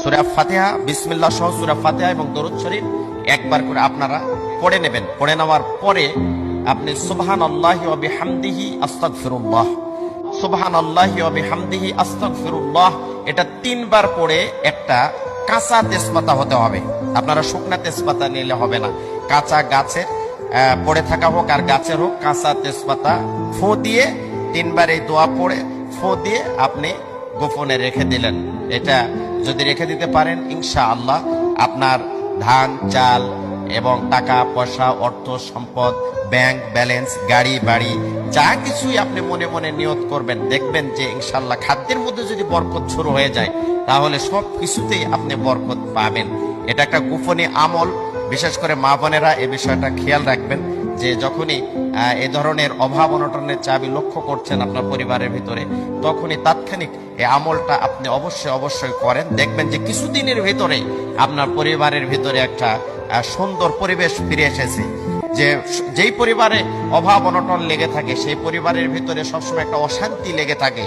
সূরা ফাতিহা, বিসমিল্লাহ সহ সূরা ফাতিহা এবং দরুদ শরীফ একবার করে আপনারা পড়ে নেবেন। পড়ে নেওয়ার পরে আপনি সুবহানাল্লাহি ওয়া বিহামদিহি আস্তাগফিরুল্লাহ, সুবহানাল্লাহি ওয়া বিহামদিহি আস্তাগফিরুল্লাহ, এটা 3 বার পড়ে একটা কাঁচা তেজপাতা হতে হবে। আপনারা শুকনা তেজপাতা নিলে হবে না, কাঁচা গাছের পড়ে থাকা হোক আর গাছের হোক, কাঁচা তেজপাতা ফোঁ দিয়ে 3 বার এই দোয়া পড়ে ফোঁ দিয়ে আপনি গোপনে রেখে দিলেন। এটা যদি রেখে দিতে পারেন, ইনশাআল্লাহ আপনার ধান চাল এবং টাকা পয়সা, অর্থ সম্পদ, ব্যাংক ব্যালেন্স, গাড়ি বাড়ি, যা কিছুই আপনি মনে মনে নিয়ত করবেন, দেখবেন যে ইনশাআল্লাহ খাদ্যের মধ্যে যদি বরকত শুরু হয়ে যায়, তাহলে সব কিছুতেই আপনি বরকত পাবেন। এটা একটা গোপনে আমল। বিশেষ করে মা বোনেরা এই বিষয়টা খেয়াল রাখবেন যে যখনই এ ধরনের অভাব অনটনের চাবি লক্ষ্য করছেন আপনার পরিবারের ভিতরে, তখনই তাৎক্ষণিক এই আমলটা আপনি অবশ্যই করেন। দেখবেন যে কিছুদিনের ভিতরে আপনার পরিবারের ভিতরে একটা সুন্দর পরিবেশ ফিরে এসেছে। যেই পরিবারে অভাব অনটন লেগে থাকে, সেই পরিবারের ভিতরে সবসময় একটা অশান্তি লেগে থাকে।